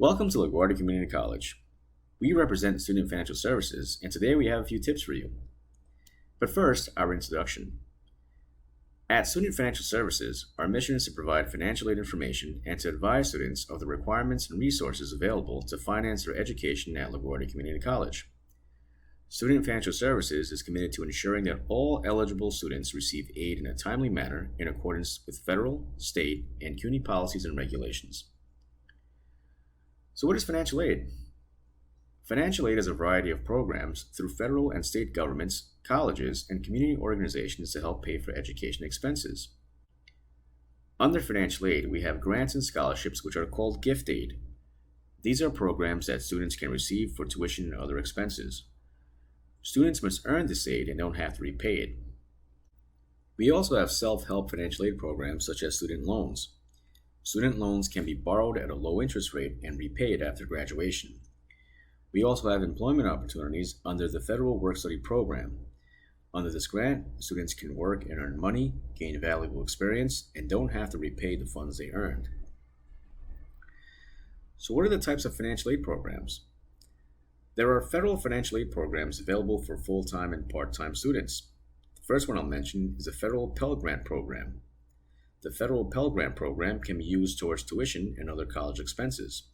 Welcome to LaGuardia Community College. We represent Student Financial Services, and today we have a few tips for you. But first, our introduction. At Student Financial Services, our mission is to provide financial aid information and to advise students of the requirements and resources available to finance their education at LaGuardia Community College. Student Financial Services is committed to ensuring that all eligible students receive aid in a timely manner in accordance with federal, state, and CUNY policies and regulations. So what is financial aid? Financial aid is a variety of programs through federal and state governments, colleges, and community organizations to help pay for education expenses. Under financial aid, we have grants and scholarships which are called gift aid. These are programs that students can receive for tuition and other expenses. Students must earn this aid and don't have to repay it. We also have self-help financial aid programs such as student loans. Student loans can be borrowed at a low interest rate and repaid after graduation. We also have employment opportunities under the Federal Work-Study Program. Under this grant, students can work and earn money, gain valuable experience, and don't have to repay the funds they earned. So what are the types of financial aid programs? There are federal financial aid programs available for full-time and part-time students. The first one I'll mention is the Federal Pell Grant Program. The Federal Pell Grant Program can be used towards tuition and other college expenses.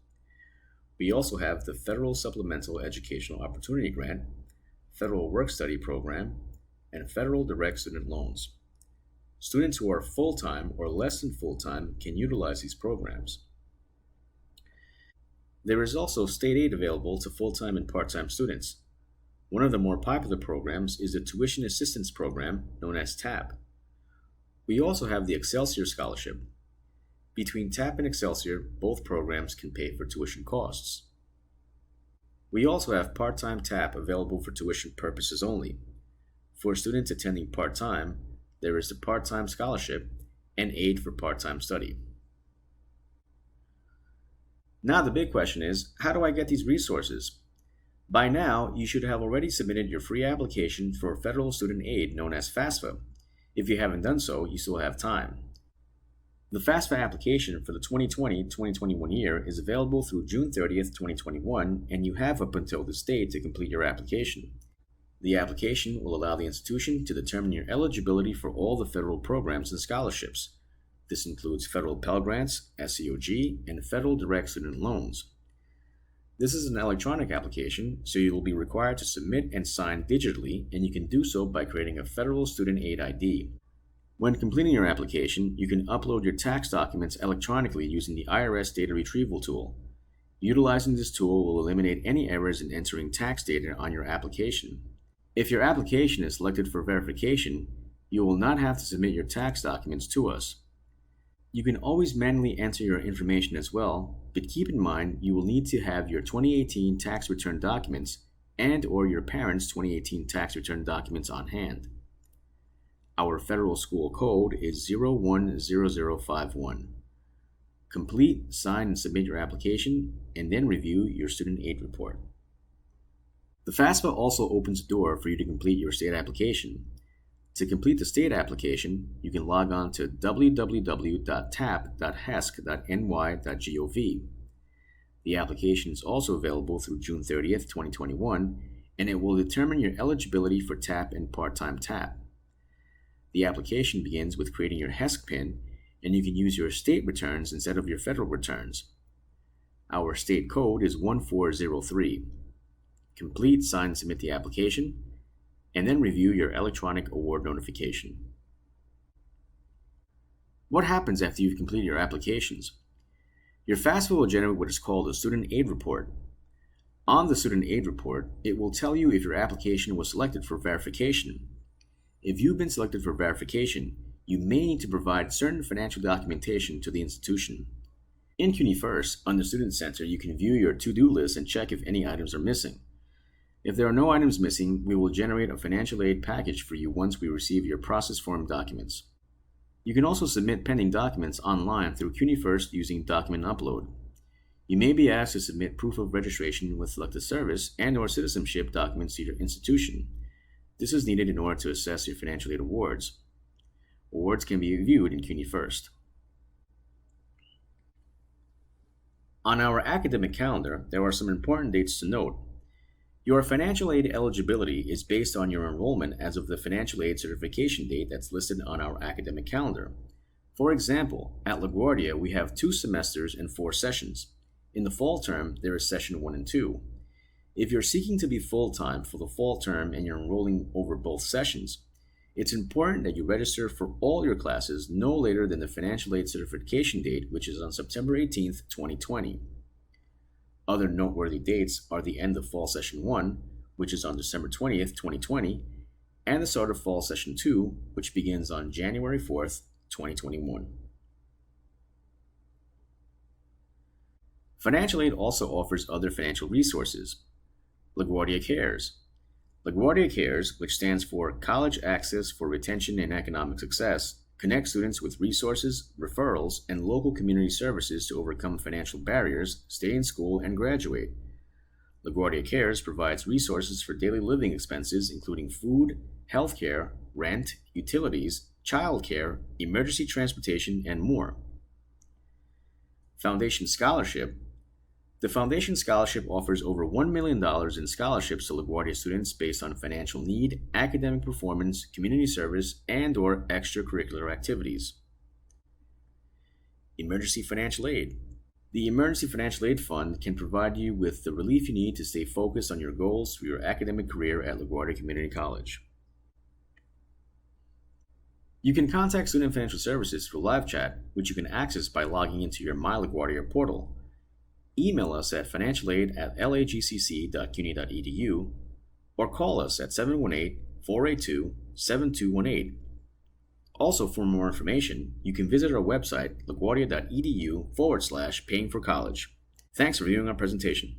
We also have the Federal Supplemental Educational Opportunity Grant, Federal Work-Study Program, and Federal Direct Student Loans. Students who are full-time or less than full-time can utilize these programs. There is also state aid available to full-time and part-time students. One of the more popular programs is the Tuition Assistance Program, known as TAP. We also have the Excelsior Scholarship. Between TAP and Excelsior, both programs can pay for tuition costs. We also have part-time TAP available for tuition purposes only. For students attending part-time, there is the Part-Time Scholarship and Aid for Part-Time Study. Now the big question is, how do I get these resources? By now, you should have already submitted your free application for Federal Student Aid known as FAFSA. If you haven't done so, you still have time. The FAFSA application for the 2020-2021 year is available through June 30th, 2021, and you have up until this date to complete your application. The application will allow the institution to determine your eligibility for all the federal programs and scholarships. This includes federal Pell Grants, SCOG, and federal direct student loans. This is an electronic application, so you will be required to submit and sign digitally, and you can do so by creating a Federal Student Aid ID. When completing your application, you can upload your tax documents electronically using the IRS Data Retrieval tool. Utilizing this tool will eliminate any errors in entering tax data on your application. If your application is selected for verification, you will not have to submit your tax documents to us. You can always manually enter your information as well, but keep in mind you will need to have your 2018 tax return documents and/or your parents' 2018 tax return documents on hand. Our federal school code is 010051. Complete, sign, and submit your application, and then review your student aid report. The FAFSA also opens the door for you to complete your state application. To complete the state application, you can log on to www.tap.hesc.ny.gov. The application is also available through June 30th, 2021, and it will determine your eligibility for TAP and part-time TAP. The application begins with creating your HESC PIN, and you can use your state returns instead of your federal returns. Our state code is 1403. Complete, sign, and submit the application, and then review your electronic award notification. What happens after you've completed your applications? Your FAFSA will generate what is called a Student Aid Report. On the Student Aid Report, it will tell you if your application was selected for verification. If you've been selected for verification, you may need to provide certain financial documentation to the institution. In CUNY First, under Student Center, you can view your to-do list and check if any items are missing. If there are no items missing, we will generate a financial aid package for you once we receive your process form documents. You can also submit pending documents online through CUNY First using Document Upload. You may be asked to submit proof of registration with selected service and/or citizenship documents to your institution. This is needed in order to assess your financial aid awards. Awards can be viewed in CUNY First. On our academic calendar, there are some important dates to note. Your financial aid eligibility is based on your enrollment as of the financial aid certification date that's listed on our academic calendar. For example, at LaGuardia, we have 2 semesters and 4 sessions. In the fall term, there is session 1 and 2. If you're seeking to be full-time for the fall term and you're enrolling over both sessions, it's important that you register for all your classes no later than the financial aid certification date, which is on September 18th, 2020. Other noteworthy dates are the end of Fall Session 1, which is on December 20th, 2020, and the start of Fall Session 2, which begins on January 4th, 2021. Financial aid also offers other financial resources. LaGuardia Cares. LaGuardia Cares, which stands for College Access for Retention and Economic Success, connect students with resources, referrals, and local community services to overcome financial barriers, stay in school, and graduate. LaGuardia Cares provides resources for daily living expenses including food, healthcare, rent, utilities, childcare, emergency transportation, and more. Foundation Scholarship. The Foundation Scholarship offers over $1 million in scholarships to LaGuardia students based on financial need, academic performance, community service, and/or extracurricular activities. Emergency Financial Aid. The Emergency Financial Aid Fund can provide you with the relief you need to stay focused on your goals through your academic career at LaGuardia Community College. You can contact Student Financial Services through live chat, which you can access by logging into your My LaGuardia portal. Email us at financialaid@lagcc.cuny.edu or call us at 718-482-7218. Also, for more information, you can visit our website, laguardia.edu/paying for college. Thanks for viewing our presentation.